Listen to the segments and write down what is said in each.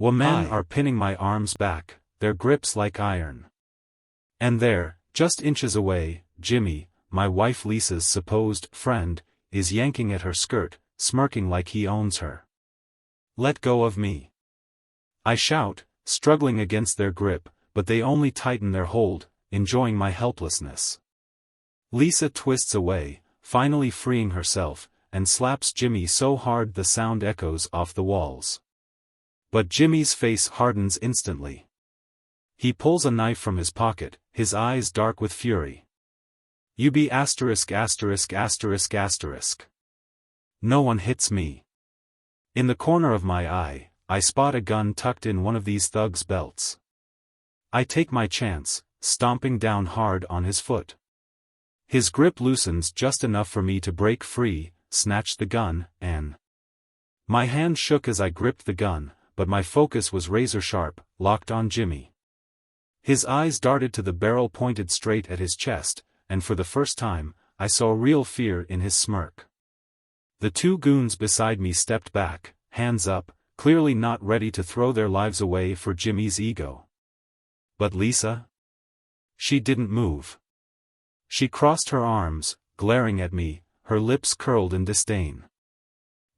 Women are pinning my arms back, their grips like iron. And there, just inches away, Jimmy, my wife Lisa's supposed friend, is yanking at her skirt, smirking like he owns her. Let go of me. I shout, struggling against their grip, but they only tighten their hold, enjoying my helplessness. Lisa twists away, finally freeing herself, and slaps Jimmy so hard the sound echoes off the walls. But Jimmy's face hardens instantly. He pulls a knife from his pocket, his eyes dark with fury. You be asterisk asterisk asterisk asterisk. No one hits me. In the corner of my eye, I spot a gun tucked in one of these thugs' belts. I take my chance, stomping down hard on his foot. His grip loosens just enough for me to break free, snatch the gun, and... My hand shook as I gripped the gun, but my focus was razor-sharp, locked on Jimmy. His eyes darted to the barrel pointed straight at his chest, and for the first time, I saw real fear in his smirk. The two goons beside me stepped back, hands up, clearly not ready to throw their lives away for Jimmy's ego. But Lisa? She didn't move. She crossed her arms, glaring at me, her lips curled in disdain.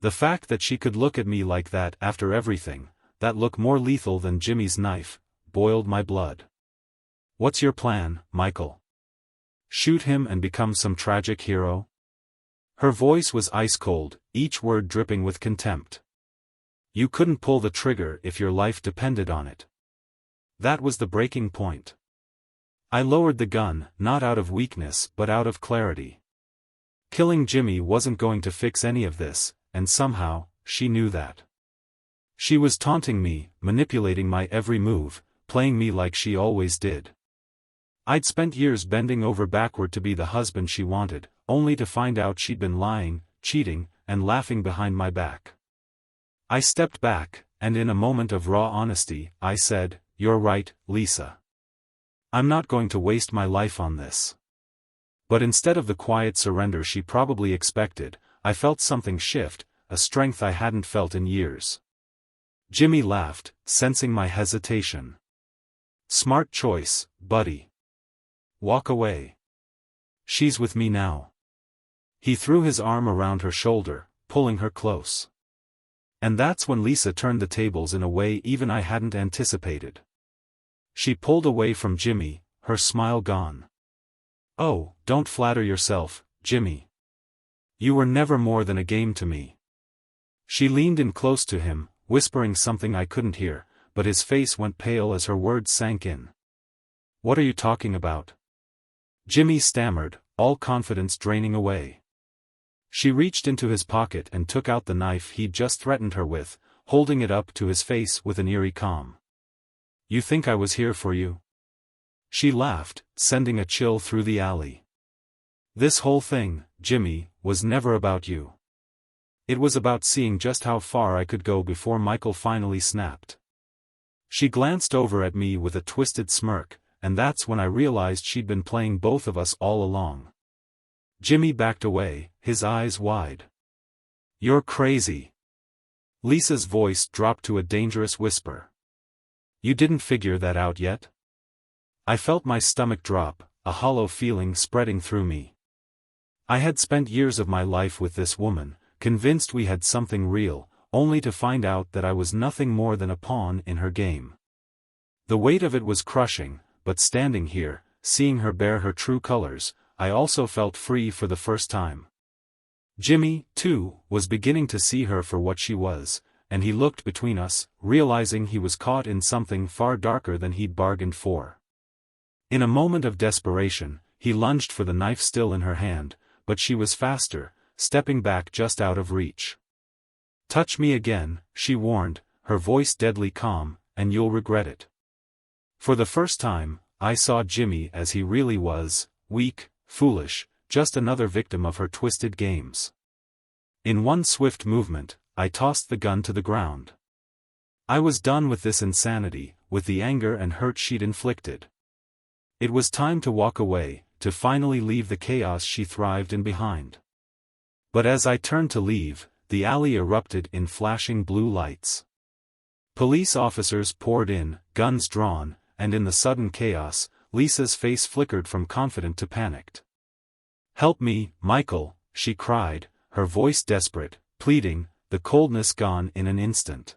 The fact that she could look at me like that after everything, that look more lethal than Jimmy's knife, boiled my blood. What's your plan, Michael? Shoot him and become some tragic hero? Her voice was ice cold, each word dripping with contempt. You couldn't pull the trigger if your life depended on it. That was the breaking point. I lowered the gun, not out of weakness but out of clarity. Killing Jimmy wasn't going to fix any of this, and somehow, she knew that. She was taunting me, manipulating my every move, playing me like she always did. I'd spent years bending over backward to be the husband she wanted, only to find out she'd been lying, cheating, and laughing behind my back. I stepped back, and in a moment of raw honesty, I said, "You're right, Lisa. I'm not going to waste my life on this." But instead of the quiet surrender she probably expected, I felt something shift, a strength I hadn't felt in years. Jimmy laughed, sensing my hesitation. "Smart choice, buddy. Walk away. She's with me now." He threw his arm around her shoulder, pulling her close. And that's when Lisa turned the tables in a way even I hadn't anticipated. She pulled away from Jimmy, her smile gone. "Oh, don't flatter yourself, Jimmy. You were never more than a game to me." She leaned in close to him, whispering something I couldn't hear, but his face went pale as her words sank in. "What are you talking about?" Jimmy stammered, all confidence draining away. She reached into his pocket and took out the knife he'd just threatened her with, holding it up to his face with an eerie calm. "You think I was here for you?" She laughed, sending a chill through the alley. "This whole thing, Jimmy, was never about you. It was about seeing just how far I could go before Michael finally snapped." She glanced over at me with a twisted smirk, and that's when I realized she'd been playing both of us all along. Jimmy backed away, his eyes wide. "You're crazy." Lisa's voice dropped to a dangerous whisper. "You didn't figure that out yet?" I felt my stomach drop, a hollow feeling spreading through me. I had spent years of my life with this woman, convinced we had something real, only to find out that I was nothing more than a pawn in her game. The weight of it was crushing, but standing here, seeing her bare her true colors, I also felt free for the first time. Jimmy, too, was beginning to see her for what she was, and he looked between us, realizing he was caught in something far darker than he'd bargained for. In a moment of desperation, he lunged for the knife still in her hand, but she was faster, stepping back just out of reach. "Touch me again," she warned, her voice deadly calm, "and you'll regret it." For the first time, I saw Jimmy as he really was, weak, foolish, just another victim of her twisted games. In one swift movement, I tossed the gun to the ground. I was done with this insanity, with the anger and hurt she'd inflicted. It was time to walk away, to finally leave the chaos she thrived in behind. But as I turned to leave, the alley erupted in flashing blue lights. Police officers poured in, guns drawn, and in the sudden chaos, Lisa's face flickered from confident to panicked. "Help me, Michael," she cried, her voice desperate, pleading, the coldness gone in an instant.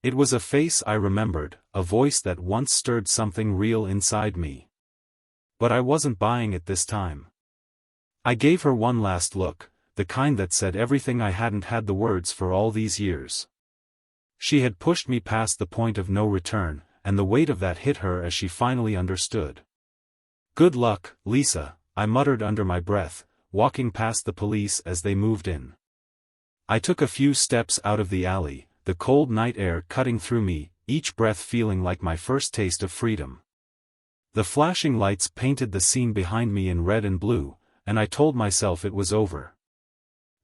It was a face I remembered, a voice that once stirred something real inside me. But I wasn't buying it this time. I gave her one last look, the kind that said everything I hadn't had the words for all these years. She had pushed me past the point of no return, and the weight of that hit her as she finally understood. "Good luck, Lisa," I muttered under my breath, walking past the police as they moved in. I took a few steps out of the alley, the cold night air cutting through me, each breath feeling like my first taste of freedom. The flashing lights painted the scene behind me in red and blue, and I told myself it was over.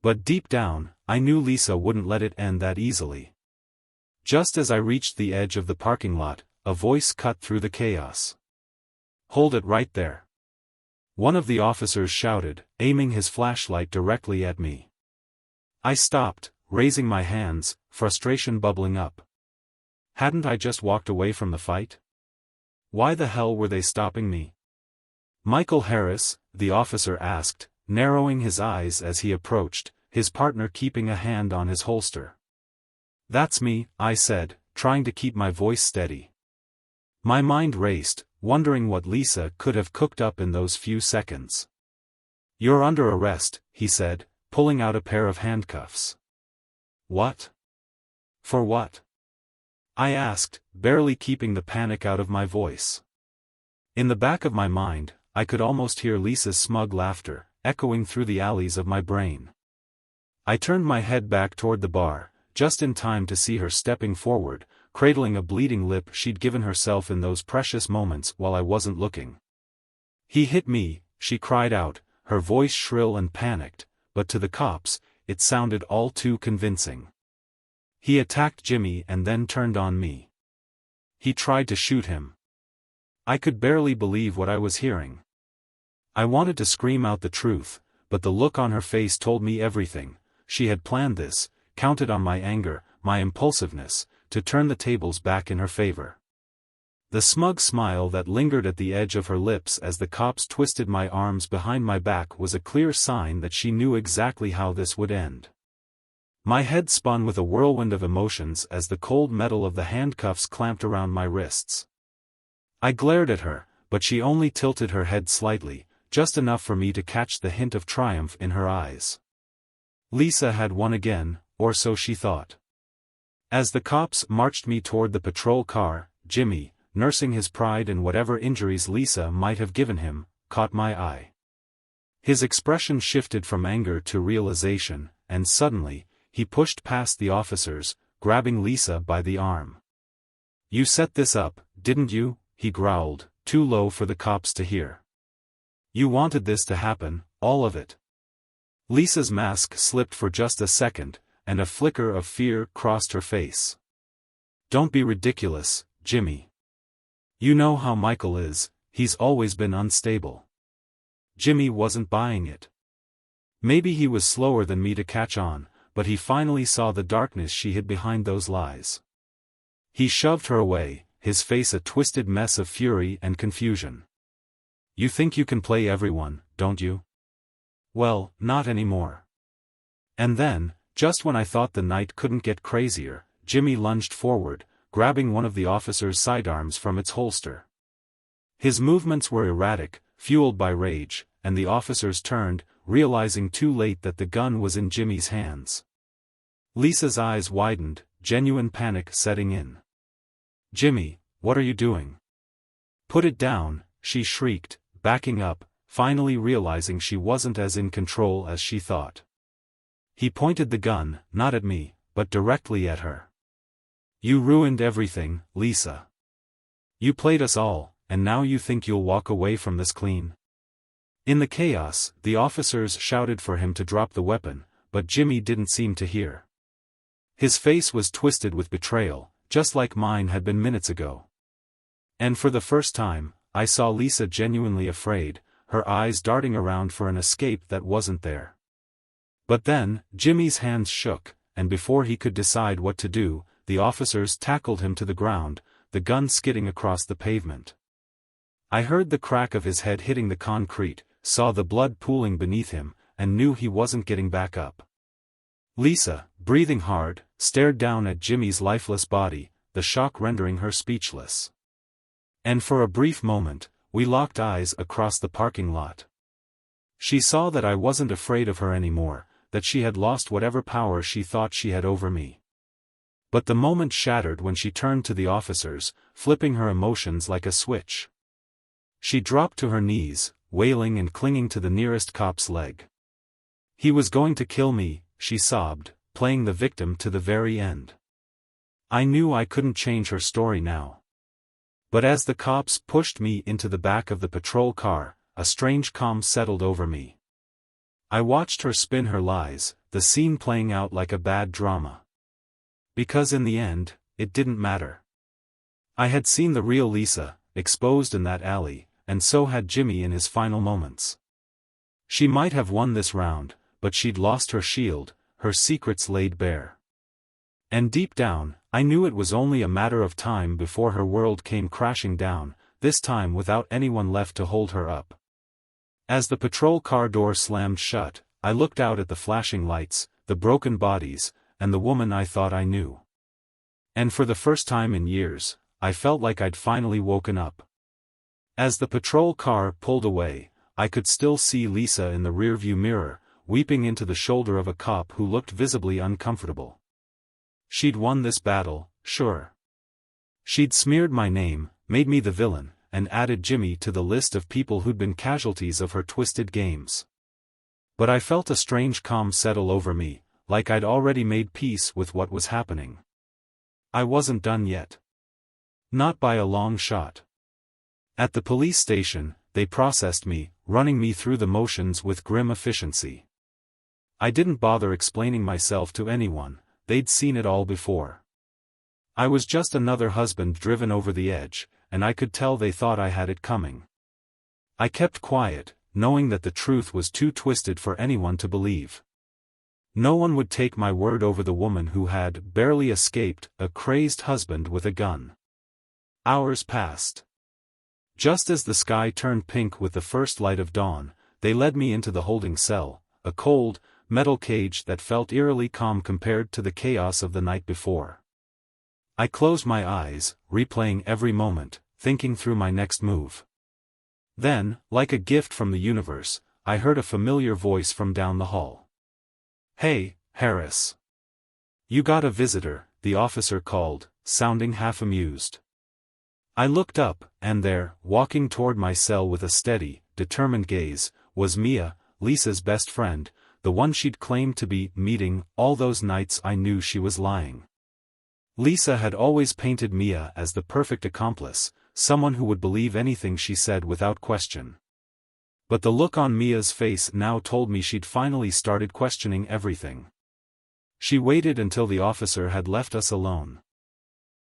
But deep down, I knew Lisa wouldn't let it end that easily. Just as I reached the edge of the parking lot, a voice cut through the chaos. "Hold it right there," one of the officers shouted, aiming his flashlight directly at me. I stopped, raising my hands, frustration bubbling up. Hadn't I just walked away from the fight? Why the hell were they stopping me? "Michael Harris," the officer asked, narrowing his eyes as he approached, his partner keeping a hand on his holster. "That's me," I said, trying to keep my voice steady. My mind raced, wondering what Lisa could have cooked up in those few seconds. "You're under arrest," he said, pulling out a pair of handcuffs. "What? For what?" I asked, barely keeping the panic out of my voice. In the back of my mind, I could almost hear Lisa's smug laughter, echoing through the alleys of my brain. I turned my head back toward the bar, just in time to see her stepping forward, cradling a bleeding lip she'd given herself in those precious moments while I wasn't looking. "He hit me," she cried out, her voice shrill and panicked, but to the cops, it sounded all too convincing. "He attacked Jimmy and then turned on me. He tried to shoot him." I could barely believe what I was hearing. I wanted to scream out the truth, but the look on her face told me everything. She had planned this, counted on my anger, my impulsiveness, to turn the tables back in her favor. The smug smile that lingered at the edge of her lips as the cops twisted my arms behind my back was a clear sign that she knew exactly how this would end. My head spun with a whirlwind of emotions as the cold metal of the handcuffs clamped around my wrists. I glared at her, but she only tilted her head slightly, just enough for me to catch the hint of triumph in her eyes. Lisa had won again, or so she thought. As the cops marched me toward the patrol car, Jimmy, nursing his pride and whatever injuries Lisa might have given him, caught my eye. His expression shifted from anger to realization, and suddenly, he pushed past the officers, grabbing Lisa by the arm. "You set this up, didn't you?" he growled, too low for the cops to hear. "You wanted this to happen, all of it." Lisa's mask slipped for just a second, and a flicker of fear crossed her face. "Don't be ridiculous, Jimmy. You know how Michael is, he's always been unstable." Jimmy wasn't buying it. Maybe he was slower than me to catch on, but he finally saw the darkness she hid behind those lies. He shoved her away, his face a twisted mess of fury and confusion. "You think you can play everyone, don't you? Well, not anymore." And then, just when I thought the night couldn't get crazier, Jimmy lunged forward, grabbing one of the officer's sidearms from its holster. His movements were erratic, fueled by rage, and the officers turned, realizing too late that the gun was in Jimmy's hands. Lisa's eyes widened, genuine panic setting in. "Jimmy, what are you doing?" "Put it down," she shrieked, backing up, finally realizing she wasn't as in control as she thought. He pointed the gun, not at me, but directly at her. "You ruined everything, Lisa. You played us all, and now you think you'll walk away from this clean?" In the chaos, the officers shouted for him to drop the weapon, but Jimmy didn't seem to hear. His face was twisted with betrayal, just like mine had been minutes ago. And for the first time, I saw Lisa genuinely afraid, her eyes darting around for an escape that wasn't there. But then, Jimmy's hands shook, and before he could decide what to do, the officers tackled him to the ground, the gun skidding across the pavement. I heard the crack of his head hitting the concrete, saw the blood pooling beneath him, and knew he wasn't getting back up. Lisa, breathing hard, stared down at Jimmy's lifeless body, the shock rendering her speechless. And for a brief moment, we locked eyes across the parking lot. She saw that I wasn't afraid of her anymore, that she had lost whatever power she thought she had over me. But the moment shattered when she turned to the officers, flipping her emotions like a switch. She dropped to her knees, wailing and clinging to the nearest cop's leg. "He was going to kill me," she sobbed, playing the victim to the very end. I knew I couldn't change her story now. But as the cops pushed me into the back of the patrol car, a strange calm settled over me. I watched her spin her lies, the scene playing out like a bad drama. Because in the end, it didn't matter. I had seen the real Lisa, exposed in that alley, and so had Jimmy in his final moments. She might have won this round, but she'd lost her shield, her secrets laid bare. And deep down, I knew it was only a matter of time before her world came crashing down, this time without anyone left to hold her up. As the patrol car door slammed shut, I looked out at the flashing lights, the broken bodies, and the woman I thought I knew. And for the first time in years, I felt like I'd finally woken up. As the patrol car pulled away, I could still see Lisa in the rearview mirror, weeping into the shoulder of a cop who looked visibly uncomfortable. She'd won this battle, sure. She'd smeared my name, made me the villain, and added Jimmy to the list of people who'd been casualties of her twisted games. But I felt a strange calm settle over me, like I'd already made peace with what was happening. I wasn't done yet. Not by a long shot. At the police station, they processed me, running me through the motions with grim efficiency. I didn't bother explaining myself to anyone, they'd seen it all before. I was just another husband driven over the edge, and I could tell they thought I had it coming. I kept quiet, knowing that the truth was too twisted for anyone to believe. No one would take my word over the woman who had barely escaped a crazed husband with a gun. Hours passed. Just as the sky turned pink with the first light of dawn, they led me into the holding cell, a cold, metal cage that felt eerily calm compared to the chaos of the night before. I closed my eyes, replaying every moment, thinking through my next move. Then, like a gift from the universe, I heard a familiar voice from down the hall. "Hey, Harris. You got a visitor," the officer called, sounding half amused. I looked up, and there, walking toward my cell with a steady, determined gaze, was Mia, Lisa's best friend, the one she'd claimed to be meeting all those nights I knew she was lying. Lisa had always painted Mia as the perfect accomplice, someone who would believe anything she said without question. But the look on Mia's face now told me she'd finally started questioning everything. She waited until the officer had left us alone.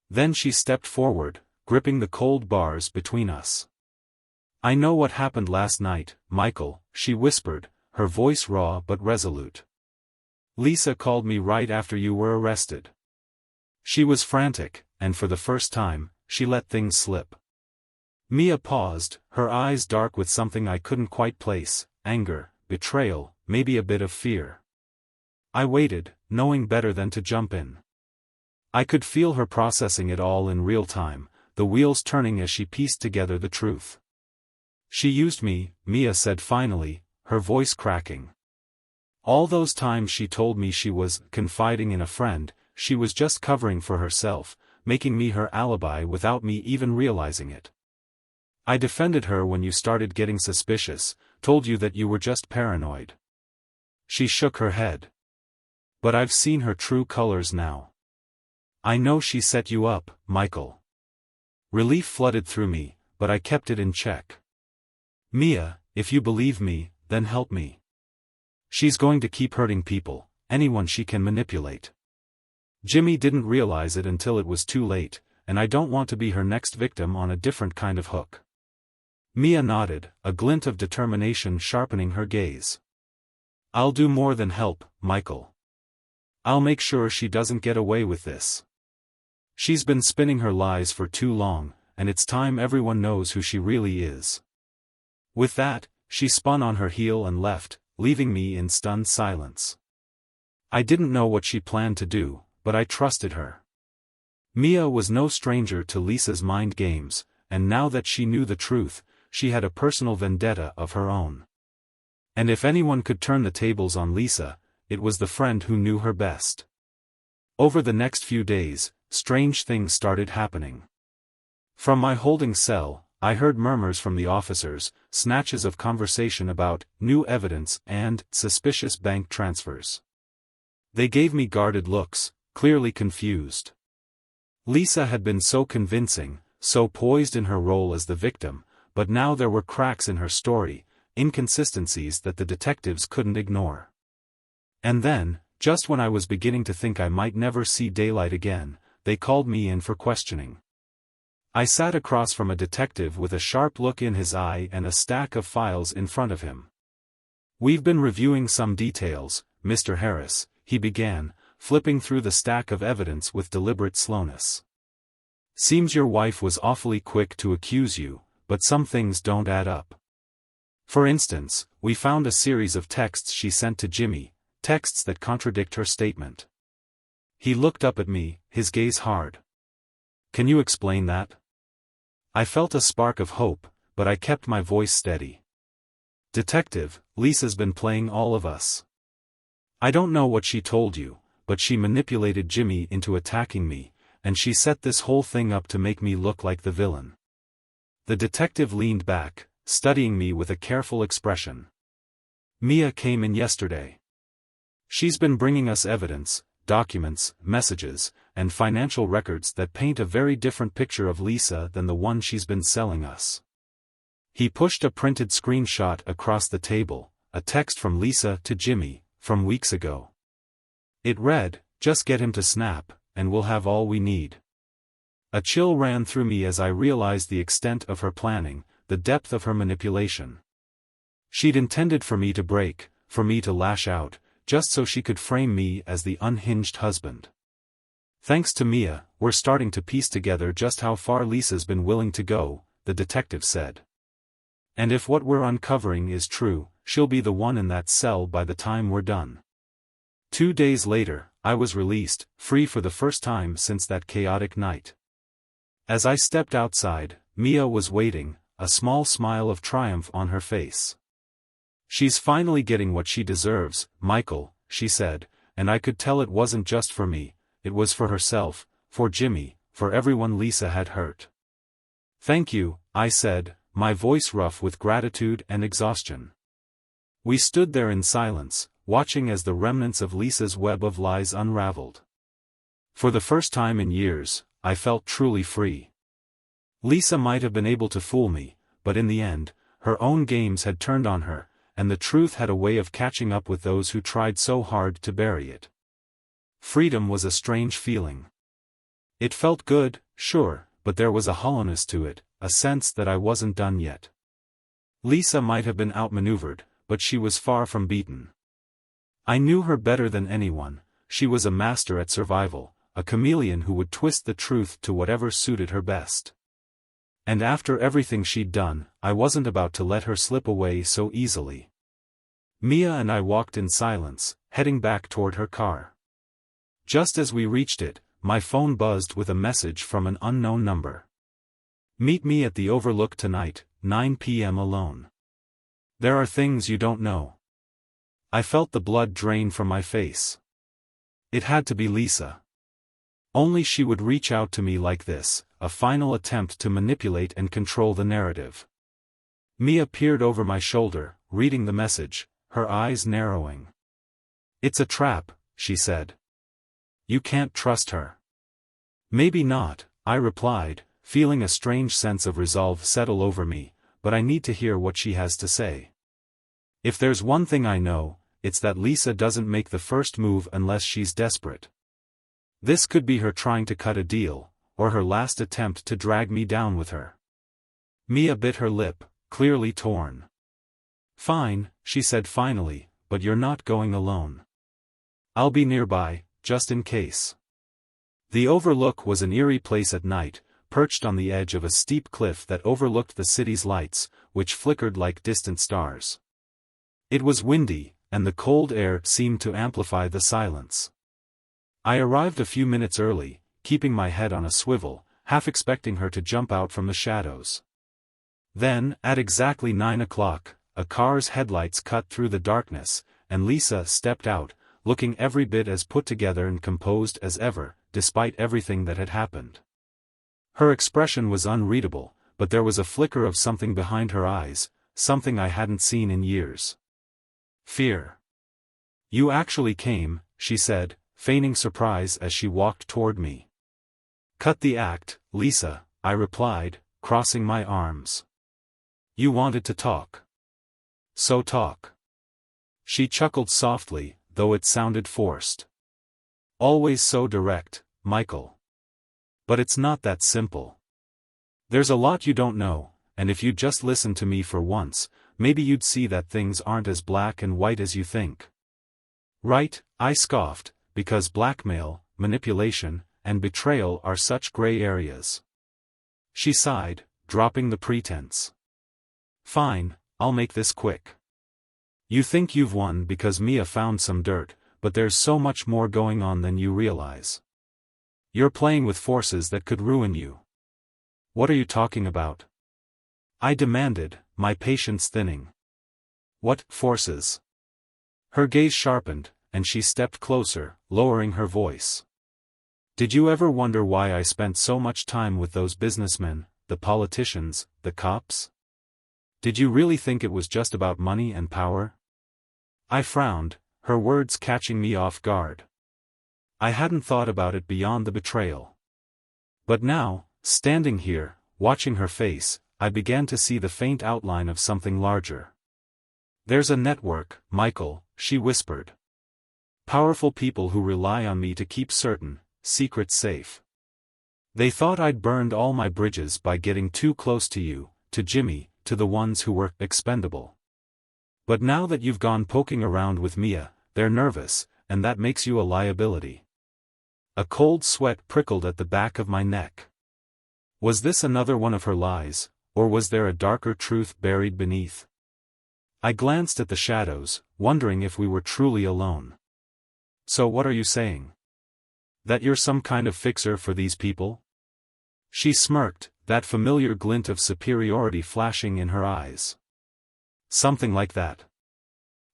Then she stepped forward, gripping the cold bars between us. "I know what happened last night, Michael," she whispered, her voice raw but resolute. "Lisa called me right after you were arrested." She was frantic, and for the first time, she let things slip. Mia paused, her eyes dark with something I couldn't quite place, anger, betrayal, maybe a bit of fear. I waited, knowing better than to jump in. I could feel her processing it all in real time, the wheels turning as she pieced together the truth. "She used me," Mia said finally, her voice cracking. "All those times she told me she was confiding in a friend, she was just covering for herself, making me her alibi without me even realizing it. I defended her when you started getting suspicious, told you that you were just paranoid." She shook her head. "But I've seen her true colors now. I know she set you up, Michael." Relief flooded through me, but I kept it in check. "Mia, if you believe me, then help me. She's going to keep hurting people, anyone she can manipulate. Jimmy didn't realize it until it was too late, and I don't want to be her next victim on a different kind of hook." Mia nodded, a glint of determination sharpening her gaze. "I'll do more than help, Michael. I'll make sure she doesn't get away with this." She's been spinning her lies for too long, and it's time everyone knows who she really is." With that, she spun on her heel and left, leaving me in stunned silence. I didn't know what she planned to do, but I trusted her. Mia was no stranger to Lisa's mind games, and now that she knew the truth, she had a personal vendetta of her own. And if anyone could turn the tables on Lisa, it was the friend who knew her best. Over the next few days, strange things started happening. From my holding cell, I heard murmurs from the officers, snatches of conversation about new evidence and suspicious bank transfers. They gave me guarded looks, clearly confused. Lisa had been so convincing, so poised in her role as the victim, but now there were cracks in her story, inconsistencies that the detectives couldn't ignore. And then, just when I was beginning to think I might never see daylight again, they called me in for questioning. I sat across from a detective with a sharp look in his eye and a stack of files in front of him. "We've been reviewing some details, Mr. Harris," he began, flipping through the stack of evidence with deliberate slowness. "Seems your wife was awfully quick to accuse you, but some things don't add up. For instance, we found a series of texts she sent to Jimmy, texts that contradict her statement." He looked up at me, his gaze hard. "Can you explain that?" I felt a spark of hope, but I kept my voice steady. "Detective, Lisa's been playing all of us. I don't know what she told you, but she manipulated Jimmy into attacking me, and she set this whole thing up to make me look like the villain." The detective leaned back, studying me with a careful expression. "Mia came in yesterday. She's been bringing us evidence, documents, messages, and financial records that paint a very different picture of Lisa than the one she's been selling us." He pushed a printed screenshot across the table, a text from Lisa to Jimmy, from weeks ago. It read, "Just get him to snap, and we'll have all we need." A chill ran through me as I realized the extent of her planning, the depth of her manipulation. She'd intended for me to break, for me to lash out, just so she could frame me as the unhinged husband. "Thanks to Mia, we're starting to piece together just how far Lisa's been willing to go," the detective said. "And if what we're uncovering is true, she'll be the one in that cell by the time we're done." 2 days later, I was released, free for the first time since that chaotic night. As I stepped outside, Mia was waiting, a small smile of triumph on her face. "She's finally getting what she deserves, Michael," she said, and I could tell it wasn't just for me, it was for herself, for Jimmy, for everyone Lisa had hurt. "Thank you," I said, my voice rough with gratitude and exhaustion. We stood there in silence, watching as the remnants of Lisa's web of lies unraveled. For the first time in years, I felt truly free. Lisa might have been able to fool me, but in the end, her own games had turned on her, and the truth had a way of catching up with those who tried so hard to bury it. Freedom was a strange feeling. It felt good, sure, but there was a hollowness to it, a sense that I wasn't done yet. Lisa might have been outmaneuvered, but she was far from beaten. I knew her better than anyone. She was a master at survival, a chameleon who would twist the truth to whatever suited her best. And after everything she'd done, I wasn't about to let her slip away so easily. Mia and I walked in silence, heading back toward her car. Just as we reached it, my phone buzzed with a message from an unknown number. "Meet me at the Overlook tonight, 9 p.m. alone. There are things you don't know." I felt the blood drain from my face. It had to be Lisa. Only she would reach out to me like this, a final attempt to manipulate and control the narrative. Mia peered over my shoulder, reading the message, her eyes narrowing. "It's a trap," she said. "You can't trust her." "Maybe not," I replied, feeling a strange sense of resolve settle over me, "but I need to hear what she has to say. If there's one thing I know, it's that Lisa doesn't make the first move unless she's desperate. This could be her trying to cut a deal, or her last attempt to drag me down with her." Mia bit her lip, clearly torn. "Fine," she said finally, "but you're not going alone. I'll be nearby, just in case." The overlook was an eerie place at night, perched on the edge of a steep cliff that overlooked the city's lights, which flickered like distant stars. It was windy, and the cold air seemed to amplify the silence. I arrived a few minutes early, keeping my head on a swivel, half expecting her to jump out from the shadows. Then, at exactly 9 o'clock, a car's headlights cut through the darkness, and Lisa stepped out, looking every bit as put together and composed as ever, despite everything that had happened. Her expression was unreadable, but there was a flicker of something behind her eyes, something I hadn't seen in years. Fear. "You actually came," she said, feigning surprise as she walked toward me. "Cut the act, Lisa," I replied, crossing my arms. "You wanted to talk. So talk." She chuckled softly, though it sounded forced. "Always so direct, Michael. But it's not that simple. There's a lot you don't know, and if you'd just listen to me for once, maybe you'd see that things aren't as black and white as you think." "Right," I scoffed, "because blackmail, manipulation, and betrayal are such gray areas." She sighed, dropping the pretense. "Fine, I'll make this quick. You think you've won because Mia found some dirt, but there's so much more going on than you realize. You're playing with forces that could ruin you." "What are you talking about?" I demanded, my patience thinning. "What forces?" Her gaze sharpened, and she stepped closer, lowering her voice. "Did you ever wonder why I spent so much time with those businessmen, the politicians, the cops? Did you really think it was just about money and power?" I frowned, her words catching me off guard. I hadn't thought about it beyond the betrayal. But now, standing here, watching her face, I began to see the faint outline of something larger. "There's a network, Michael," she whispered. "Powerful people who rely on me to keep certain secrets safe. They thought I'd burned all my bridges by getting too close to you, to Jimmy, to the ones who were expendable. But now that you've gone poking around with Mia, they're nervous, and that makes you a liability." A cold sweat prickled at the back of my neck. Was this another one of her lies, or was there a darker truth buried beneath? I glanced at the shadows, wondering if we were truly alone. "So what are you saying? That you're some kind of fixer for these people?" She smirked, that familiar glint of superiority flashing in her eyes. "Something like that.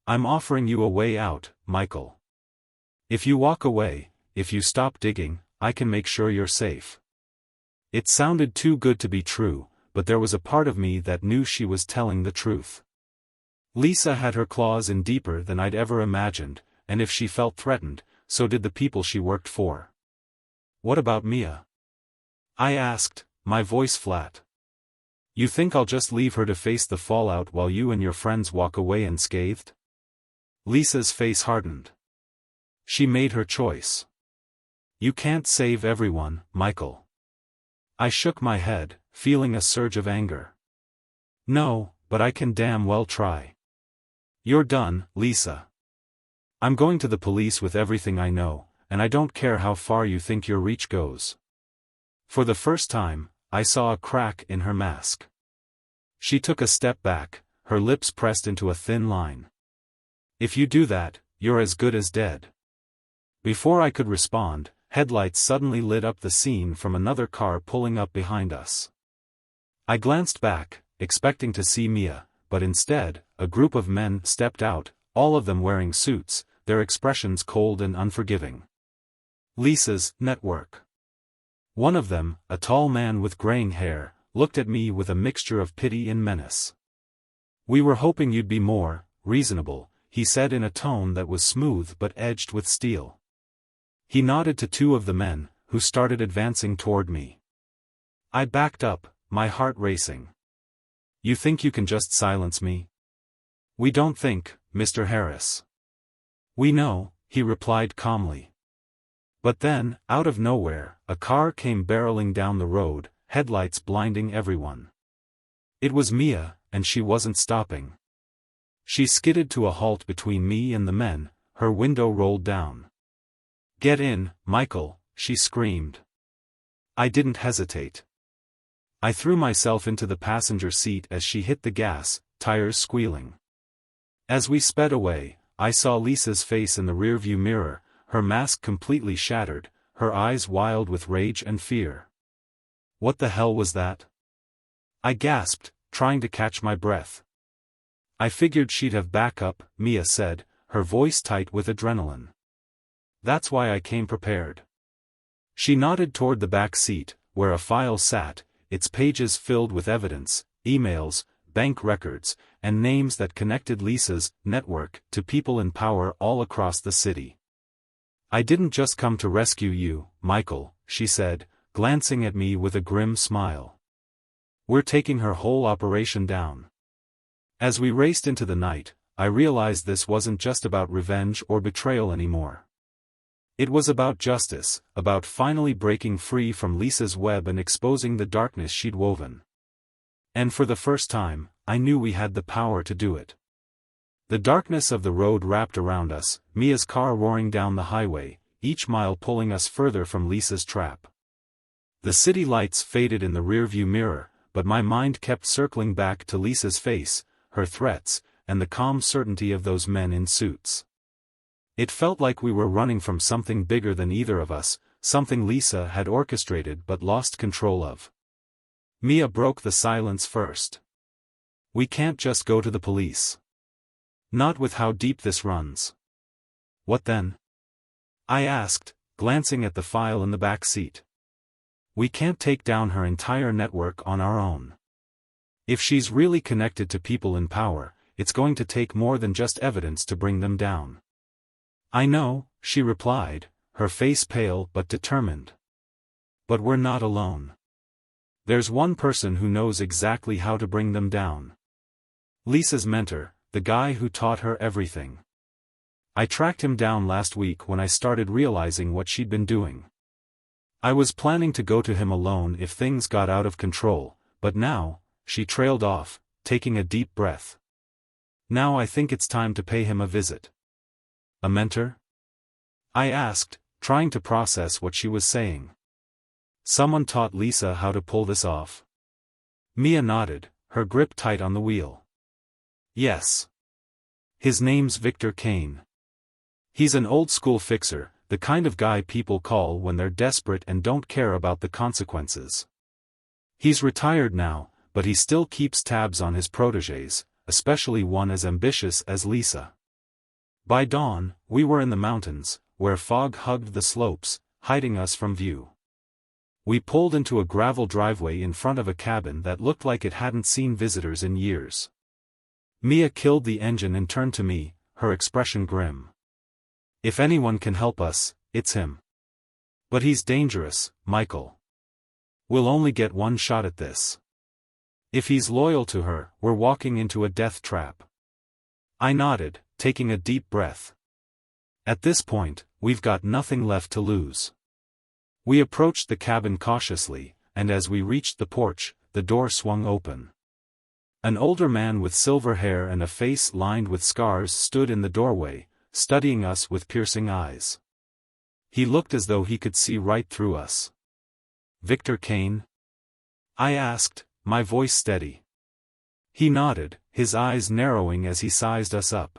I'm offering you a way out, Michael. If you walk away, if you stop digging, I can make sure you're safe." It sounded too good to be true, but there was a part of me that knew she was telling the truth. Lisa had her claws in deeper than I'd ever imagined, and if she felt threatened, so did the people she worked for. "What about Mia?" I asked, my voice flat. "You think I'll just leave her to face the fallout while you and your friends walk away unscathed?" Lisa's face hardened. She made her choice. "You can't save everyone, Michael." I shook my head, feeling a surge of anger. "No, but I can damn well try." "You're done, Lisa. I'm going to the police with everything I know, and I don't care how far you think your reach goes." For the first time, I saw a crack in her mask. She took a step back, her lips pressed into a thin line. "If you do that, you're as good as dead." Before I could respond, headlights suddenly lit up the scene from another car pulling up behind us. I glanced back, expecting to see Mia, but instead, a group of men stepped out, all of them wearing suits, their expressions cold and unforgiving. Lisa's network. One of them, a tall man with graying hair, looked at me with a mixture of pity and menace. "We were hoping you'd be more reasonable," he said in a tone that was smooth but edged with steel. He nodded to two of the men, who started advancing toward me. I backed up, my heart racing. "You think you can just silence me?" "We don't think, Mr. Harris." "We know," he replied calmly. But then, out of nowhere, a car came barreling down the road, headlights blinding everyone. It was Mia, and she wasn't stopping. She skidded to a halt between me and the men, her window rolled down. "Get in, Michael," she screamed. I didn't hesitate. I threw myself into the passenger seat as she hit the gas, tires squealing. As we sped away, I saw Lisa's face in the rearview mirror, her mask completely shattered, her eyes wild with rage and fear. What the hell was that? I gasped, trying to catch my breath. I figured she'd have backup, Mia said, her voice tight with adrenaline. That's why I came prepared. She nodded toward the back seat, where a file sat, its pages filled with evidence, emails, bank records, and names that connected Lisa's network to people in power all across the city. I didn't just come to rescue you, Michael, she said, glancing at me with a grim smile. We're taking her whole operation down. As we raced into the night, I realized this wasn't just about revenge or betrayal anymore. It was about justice, about finally breaking free from Lisa's web and exposing the darkness she'd woven. And for the first time, I knew we had the power to do it. The darkness of the road wrapped around us, Mia's car roaring down the highway, each mile pulling us further from Lisa's trap. The city lights faded in the rearview mirror, but my mind kept circling back to Lisa's face, her threats, and the calm certainty of those men in suits. It felt like we were running from something bigger than either of us, something Lisa had orchestrated but lost control of. Mia broke the silence first. We can't just go to the police. Not with how deep this runs. What then? I asked, glancing at the file in the back seat. We can't take down her entire network on our own. If she's really connected to people in power, it's going to take more than just evidence to bring them down. I know, she replied, her face pale but determined. But we're not alone. There's one person who knows exactly how to bring them down. Lisa's mentor, the guy who taught her everything. I tracked him down last week when I started realizing what she'd been doing. I was planning to go to him alone if things got out of control, but now, she trailed off, taking a deep breath. Now I think it's time to pay him a visit. A mentor? I asked, trying to process what she was saying. Someone taught Lisa how to pull this off. Mia nodded, her grip tight on the wheel. Yes. His name's Victor Kane. He's an old-school fixer, the kind of guy people call when they're desperate and don't care about the consequences. He's retired now, but he still keeps tabs on his protégés, especially one as ambitious as Lisa. By dawn, we were in the mountains, where fog hugged the slopes, hiding us from view. We pulled into a gravel driveway in front of a cabin that looked like it hadn't seen visitors in years. Mia killed the engine and turned to me, her expression grim. If anyone can help us, it's him. But he's dangerous, Michael. We'll only get one shot at this. If he's loyal to her, we're walking into a death trap. I nodded, taking a deep breath. At this point, we've got nothing left to lose. We approached the cabin cautiously, and as we reached the porch, the door swung open. An older man with silver hair and a face lined with scars stood in the doorway, studying us with piercing eyes. He looked as though he could see right through us. Victor Kane? I asked, my voice steady. He nodded, his eyes narrowing as he sized us up.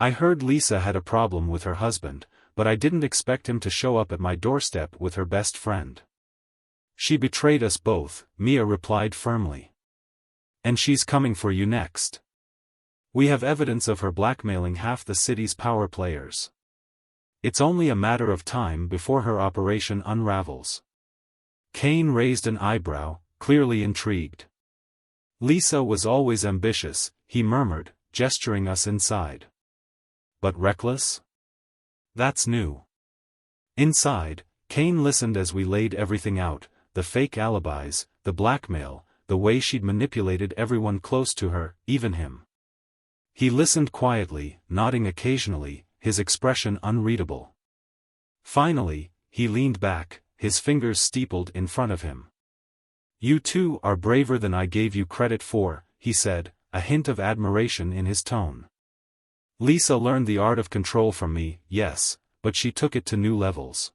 I heard Lisa had a problem with her husband, but I didn't expect him to show up at my doorstep with her best friend. She betrayed us both, Mia replied firmly. And she's coming for you next. We have evidence of her blackmailing half the city's power players. It's only a matter of time before her operation unravels. Kane raised an eyebrow, clearly intrigued. Lisa was always ambitious, he murmured, gesturing us inside. But reckless? That's new. Inside, Kane listened as we laid everything out, the fake alibis, the blackmail, the way she'd manipulated everyone close to her, even him. He listened quietly, nodding occasionally, his expression unreadable. Finally, he leaned back, his fingers steepled in front of him. You two are braver than I gave you credit for, he said, a hint of admiration in his tone. Lisa learned the art of control from me, yes, but she took it to new levels.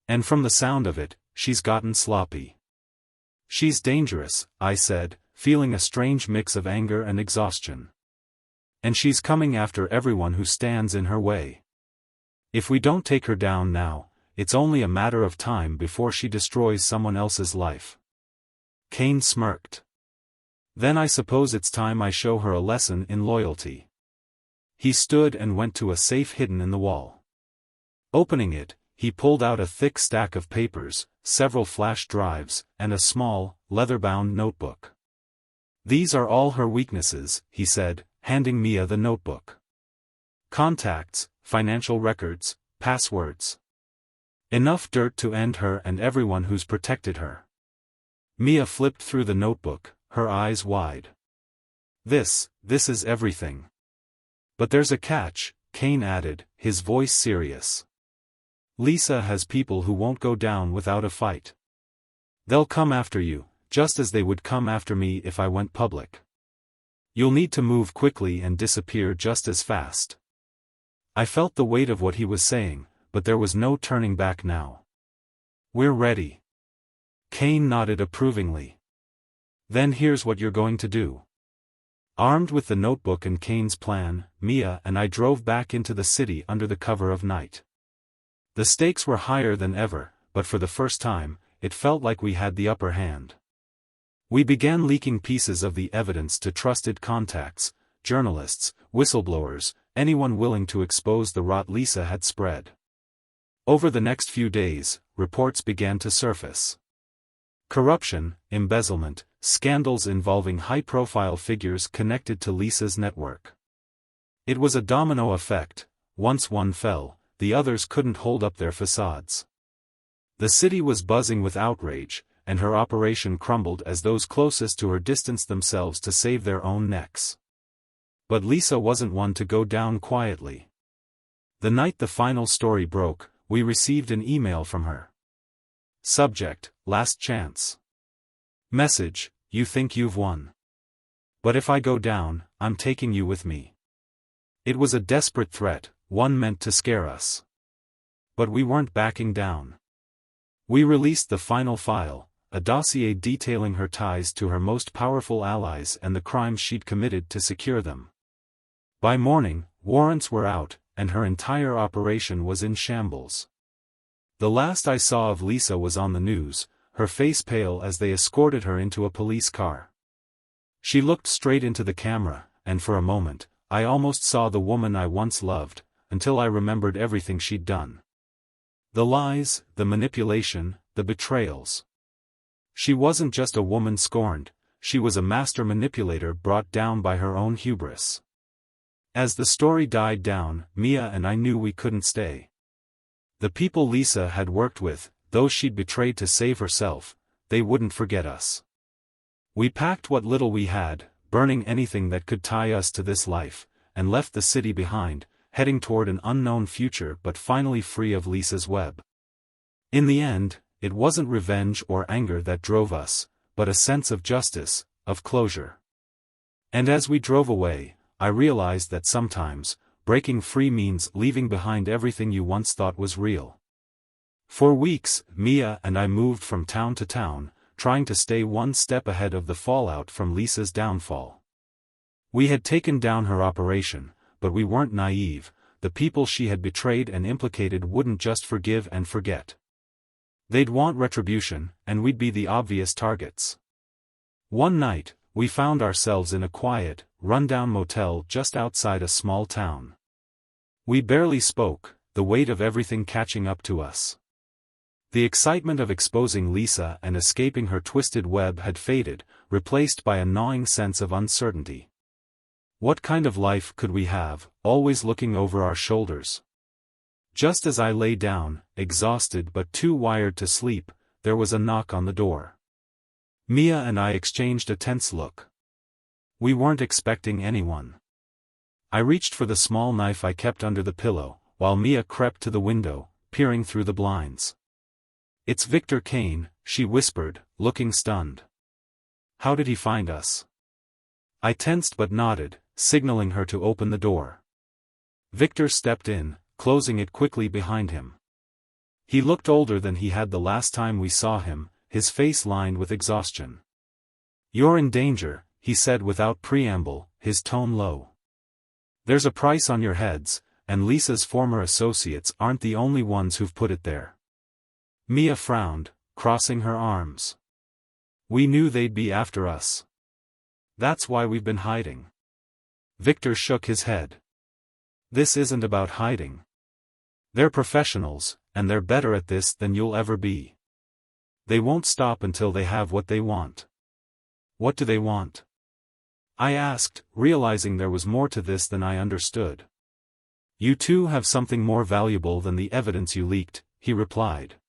And from the sound of it, she's gotten sloppy. She's dangerous, I said, feeling a strange mix of anger and exhaustion. And she's coming after everyone who stands in her way. If we don't take her down now, it's only a matter of time before she destroys someone else's life. Kane smirked. Then I suppose it's time I show her a lesson in loyalty. He stood and went to a safe hidden in the wall. Opening it, he pulled out a thick stack of papers, several flash drives, and a small, leather-bound notebook. These are all her weaknesses, he said, handing Mia the notebook. Contacts, financial records, passwords. Enough dirt to end her and everyone who's protected her. Mia flipped through the notebook, her eyes wide. This is everything. But there's a catch, Kane added, his voice serious. Lisa has people who won't go down without a fight. They'll come after you, just as they would come after me if I went public. You'll need to move quickly and disappear just as fast. I felt the weight of what he was saying, but there was no turning back now. We're ready. Kane nodded approvingly. Then here's what you're going to do. Armed with the notebook and Kane's plan, Mia and I drove back into the city under the cover of night. The stakes were higher than ever, but for the first time, it felt like we had the upper hand. We began leaking pieces of the evidence to trusted contacts, journalists, whistleblowers, anyone willing to expose the rot Lisa had spread. Over the next few days, reports began to surface. Corruption, embezzlement, scandals involving high-profile figures connected to Lisa's network. It was a domino effect. Once one fell, the others couldn't hold up their facades. The city was buzzing with outrage, and her operation crumbled as those closest to her distanced themselves to save their own necks. But Lisa wasn't one to go down quietly. The night the final story broke, we received an email from her. Subject: Last chance. Message: You think you've won. But if I go down, I'm taking you with me. It was a desperate threat, one meant to scare us. But we weren't backing down. We released the final file, a dossier detailing her ties to her most powerful allies and the crimes she'd committed to secure them. By morning, warrants were out, and her entire operation was in shambles. The last I saw of Lisa was on the news, her face pale as they escorted her into a police car. She looked straight into the camera, and for a moment, I almost saw the woman I once loved, until I remembered everything she'd done. The lies, the manipulation, the betrayals. She wasn't just a woman scorned, she was a master manipulator brought down by her own hubris. As the story died down, Mia and I knew we couldn't stay. The people Lisa had worked with, those she'd betrayed to save herself, they wouldn't forget us. We packed what little we had, burning anything that could tie us to this life, and left the city behind, heading toward an unknown future but finally free of Lisa's web. In the end, it wasn't revenge or anger that drove us, but a sense of justice, of closure. And as we drove away, I realized that sometimes, breaking free means leaving behind everything you once thought was real. For weeks, Mia and I moved from town to town, trying to stay one step ahead of the fallout from Lisa's downfall. We had taken down her operation, but we weren't naive. The people she had betrayed and implicated wouldn't just forgive and forget. They'd want retribution, and we'd be the obvious targets. One night, we found ourselves in a quiet, run-down motel just outside a small town. We barely spoke, the weight of everything catching up to us. The excitement of exposing Lisa and escaping her twisted web had faded, replaced by a gnawing sense of uncertainty. What kind of life could we have, always looking over our shoulders? Just as I lay down, exhausted but too wired to sleep, there was a knock on the door. Mia and I exchanged a tense look. We weren't expecting anyone. I reached for the small knife I kept under the pillow, while Mia crept to the window, peering through the blinds. "It's Victor Kane," she whispered, looking stunned. "How did he find us?" I tensed but nodded, signaling her to open the door. Victor stepped in, closing it quickly behind him. He looked older than he had the last time we saw him, his face lined with exhaustion. "You're in danger," he said without preamble, his tone low. "There's a price on your heads, and Lisa's former associates aren't the only ones who've put it there." Mia frowned, crossing her arms. "We knew they'd be after us. That's why we've been hiding." Victor shook his head. "This isn't about hiding. They're professionals, and they're better at this than you'll ever be. They won't stop until they have what they want." "What do they want?" I asked, realizing there was more to this than I understood. "You two have something more valuable than the evidence you leaked," he replied.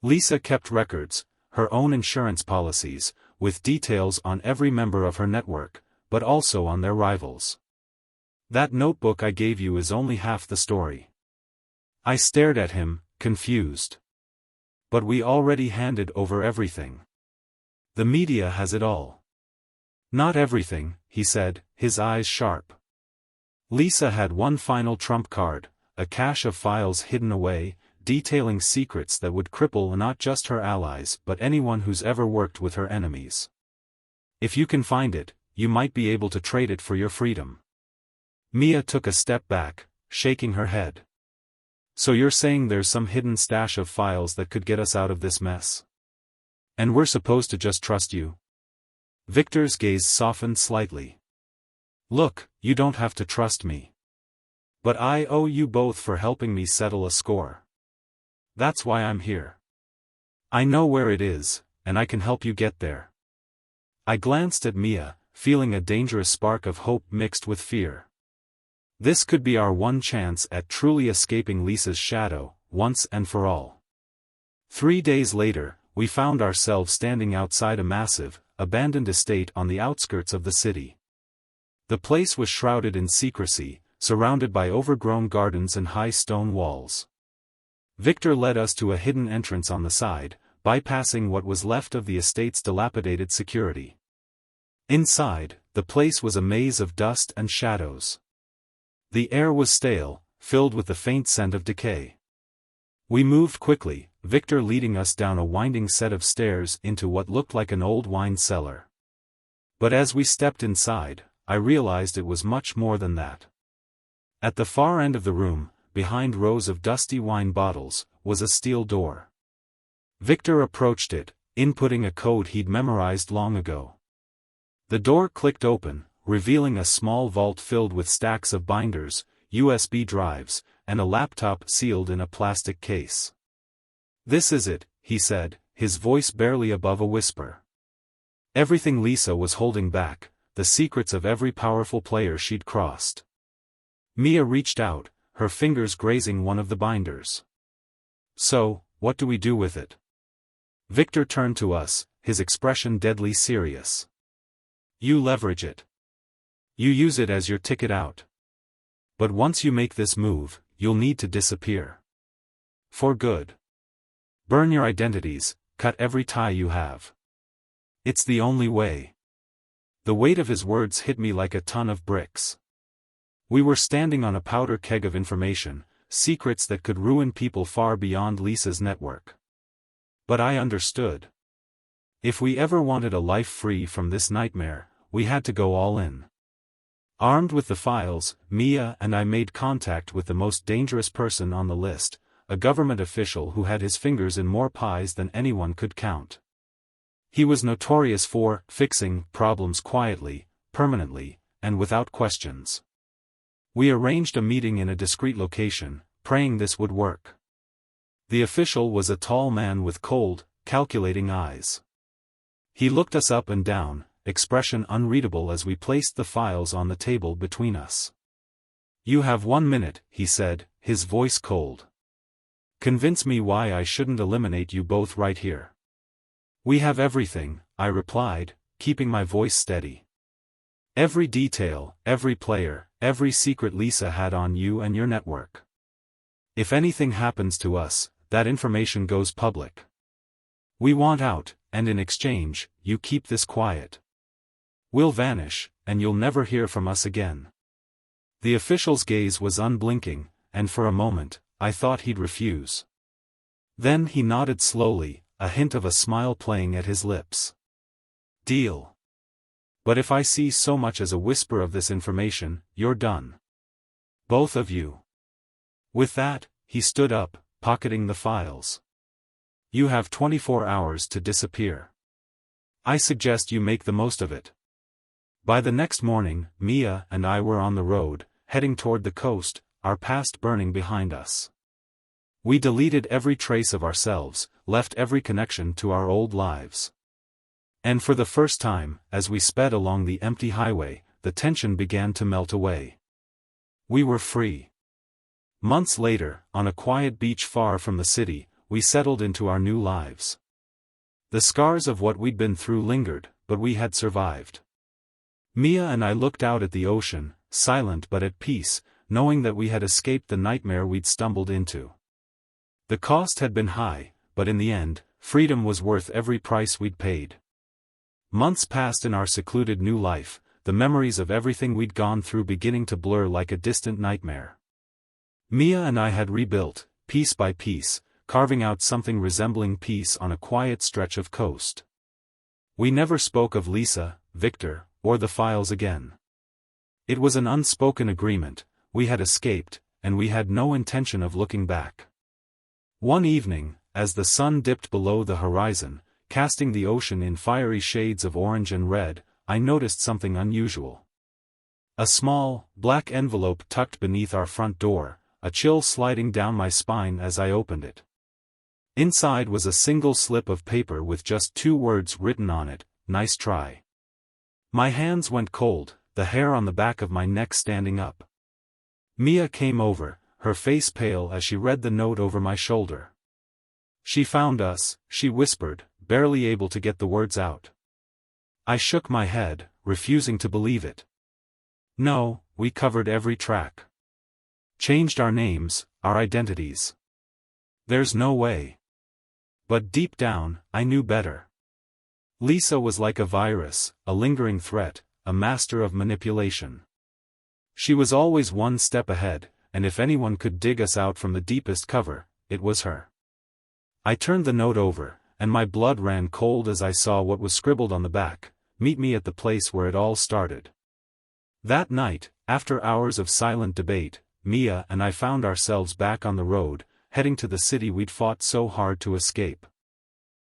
Lisa kept records, her own insurance policies, with details on every member of her network, but also on their rivals. "That notebook I gave you is only half the story." I stared at him, confused. "But we already handed over everything. The media has it all." "Not everything," he said, his eyes sharp. Lisa had one final trump card, a cache of files hidden away, detailing secrets that would cripple not just her allies but anyone who's ever worked with her enemies. "If you can find it, you might be able to trade it for your freedom." Mia took a step back, shaking her head. "So you're saying there's some hidden stash of files that could get us out of this mess? And we're supposed to just trust you?" Victor's gaze softened slightly. "Look, you don't have to trust me. But I owe you both for helping me settle a score. That's why I'm here. I know where it is, and I can help you get there." I glanced at Mia, feeling a dangerous spark of hope mixed with fear. This could be our one chance at truly escaping Lisa's shadow, once and for all. 3 days later, we found ourselves standing outside a massive, abandoned estate on the outskirts of the city. The place was shrouded in secrecy, surrounded by overgrown gardens and high stone walls. Victor led us to a hidden entrance on the side, bypassing what was left of the estate's dilapidated security. Inside, the place was a maze of dust and shadows. The air was stale, filled with the faint scent of decay. We moved quickly, Victor leading us down a winding set of stairs into what looked like an old wine cellar. But as we stepped inside, I realized it was much more than that. At the far end of the room, behind rows of dusty wine bottles, was a steel door. Victor approached it, inputting a code he'd memorized long ago. The door clicked open, revealing a small vault filled with stacks of binders, USB drives, and a laptop sealed in a plastic case. "This is it," he said, his voice barely above a whisper. Everything Lisa was holding back, the secrets of every powerful player she'd crossed. Mia reached out, her fingers grazing one of the binders. "So, what do we do with it?" Victor turned to us, his expression deadly serious. "You leverage it. You use it as your ticket out. But once you make this move, you'll need to disappear. For good. Burn your identities, cut every tie you have. It's the only way." The weight of his words hit me like a ton of bricks. We were standing on a powder keg of information, secrets that could ruin people far beyond Lisa's network. But I understood. If we ever wanted a life free from this nightmare, we had to go all in. Armed with the files, Mia and I made contact with the most dangerous person on the list, a government official who had his fingers in more pies than anyone could count. He was notorious for fixing problems quietly, permanently, and without questions. We arranged a meeting in a discreet location, praying this would work. The official was a tall man with cold, calculating eyes. He looked us up and down, expression unreadable as we placed the files on the table between us. "You have 1 minute," he said, his voice cold. "Convince me why I shouldn't eliminate you both right here." "We have everything," I replied, keeping my voice steady. "Every detail, every player, every secret Lisa had on you and your network. If anything happens to us, that information goes public. We want out, and in exchange, you keep this quiet. We'll vanish, and you'll never hear from us again." The official's gaze was unblinking, and for a moment, I thought he'd refuse. Then he nodded slowly, a hint of a smile playing at his lips. Deal. But if I see so much as a whisper of this information, you're done. Both of you. With that, he stood up, pocketing the files. You have 24 hours to disappear. I suggest you make the most of it. By the next morning, Mia and I were on the road, heading toward the coast, our past burning behind us. We deleted every trace of ourselves, left every connection to our old lives. And for the first time, as we sped along the empty highway, the tension began to melt away. We were free. Months later, on a quiet beach far from the city, we settled into our new lives. The scars of what we'd been through lingered, but we had survived. Mia and I looked out at the ocean, silent but at peace, knowing that we had escaped the nightmare we'd stumbled into. The cost had been high, but in the end, freedom was worth every price we'd paid. Months passed in our secluded new life, the memories of everything we'd gone through beginning to blur like a distant nightmare. Mia and I had rebuilt, piece by piece, carving out something resembling peace on a quiet stretch of coast. We never spoke of Lisa, Victor, or the files again. It was an unspoken agreement, we had escaped, and we had no intention of looking back. One evening, as the sun dipped below the horizon, casting the ocean in fiery shades of orange and red, I noticed something unusual. A small, black envelope tucked beneath our front door, a chill sliding down my spine as I opened it. Inside was a single slip of paper with just 2 words written on it, "Nice try." My hands went cold, the hair on the back of my neck standing up. Mia came over, her face pale as she read the note over my shoulder. "She found us," she whispered, barely able to get the words out. I shook my head, refusing to believe it. "No, we covered every track. Changed our names, our identities. There's no way." But deep down, I knew better. Lisa was like a virus, a lingering threat, a master of manipulation. She was always one step ahead, and if anyone could dig us out from the deepest cover, it was her. I turned the note over, and my blood ran cold as I saw what was scribbled on the back: "Meet me at the place where it all started." That night, after hours of silent debate, Mia and I found ourselves back on the road, heading to the city we'd fought so hard to escape.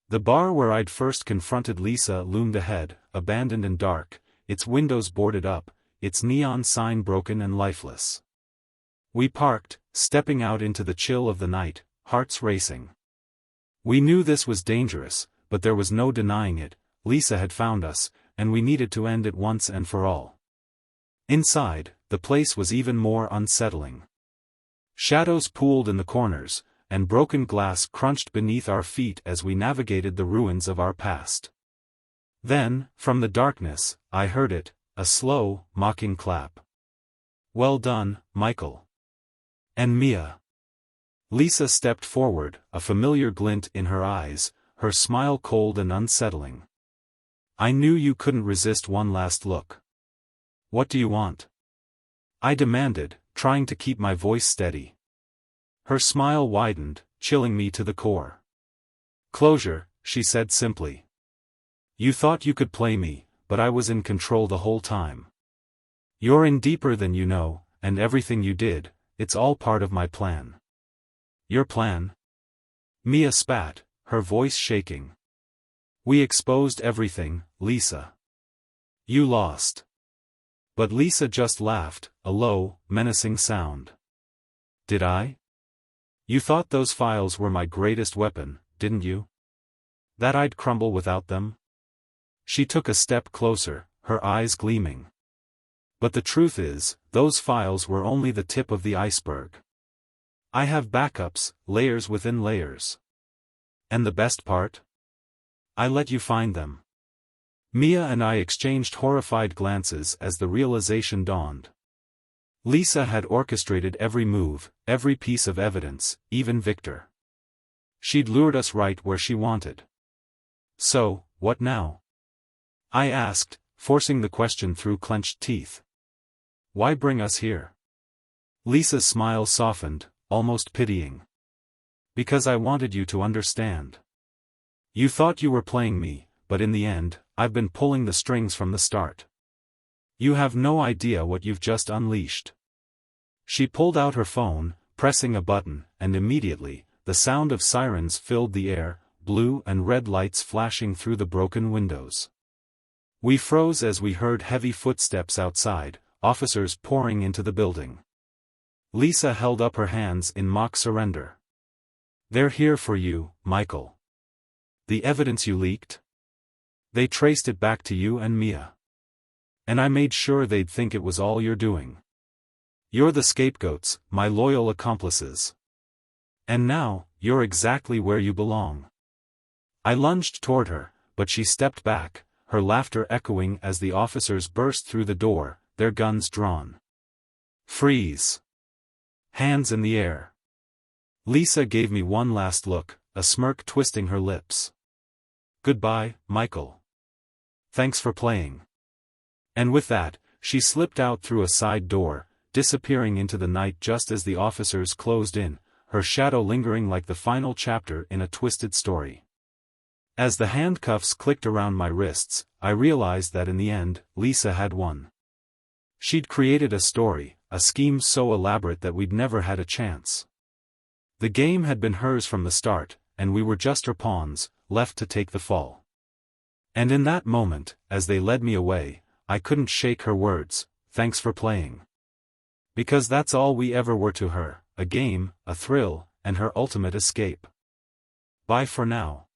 The bar where I'd first confronted Lisa loomed ahead, abandoned and dark, its windows boarded up, its neon sign broken and lifeless. We parked, stepping out into the chill of the night, hearts racing. We knew this was dangerous, but there was no denying it. Lisa had found us, and we needed to end it once and for all. Inside, the place was even more unsettling. Shadows pooled in the corners, and broken glass crunched beneath our feet as we navigated the ruins of our past. Then, from the darkness, I heard it, a slow, mocking clap. "Well done, Michael." "And Mia." Lisa stepped forward, a familiar glint in her eyes, her smile cold and unsettling. "I knew you couldn't resist one last look. What do you want?" I demanded, trying to keep my voice steady. Her smile widened, chilling me to the core. "Closure," she said simply. "You thought you could play me, but I was in control the whole time. You're in deeper than you know, and everything you did, it's all part of my plan." "Your plan?" Mia spat, her voice shaking. "We exposed everything, Lisa. You lost." But Lisa just laughed, a low, menacing sound. "Did I? You thought those files were my greatest weapon, didn't you? That I'd crumble without them?" She took a step closer, her eyes gleaming. "But the truth is, those files were only the tip of the iceberg. I have backups, layers within layers. And the best part? I let you find them." Mia and I exchanged horrified glances as the realization dawned. Lisa had orchestrated every move, every piece of evidence, even Victor. She'd lured us right where she wanted. "So, what now?" I asked, forcing the question through clenched teeth. "Why bring us here?" Lisa's smile softened, almost pitying. Because I wanted you to understand. You thought you were playing me, but in the end, I've been pulling the strings from the start. You have no idea what you've just unleashed. She pulled out her phone, pressing a button, and immediately, the sound of sirens filled the air, blue and red lights flashing through the broken windows. We froze as we heard heavy footsteps outside, officers pouring into the building. Lisa held up her hands in mock surrender. They're here for you, Michael. The evidence you leaked? They traced it back to you and Mia. And I made sure they'd think it was all you're doing. You're the scapegoats, my loyal accomplices. And now, you're exactly where you belong. I lunged toward her, but she stepped back, her laughter echoing as the officers burst through the door, their guns drawn. Freeze. Hands in the air. Lisa gave me one last look, a smirk twisting her lips. Goodbye, Michael. Thanks for playing. And with that, she slipped out through a side door, disappearing into the night just as the officers closed in, her shadow lingering like the final chapter in a twisted story. As the handcuffs clicked around my wrists, I realized that in the end, Lisa had won. She'd created a story, a scheme so elaborate that we'd never had a chance. The game had been hers from the start, and we were just her pawns, left to take the fall. And in that moment, as they led me away, I couldn't shake her words, thanks for playing. Because that's all we ever were to her, a game, a thrill, and her ultimate escape. Bye for now.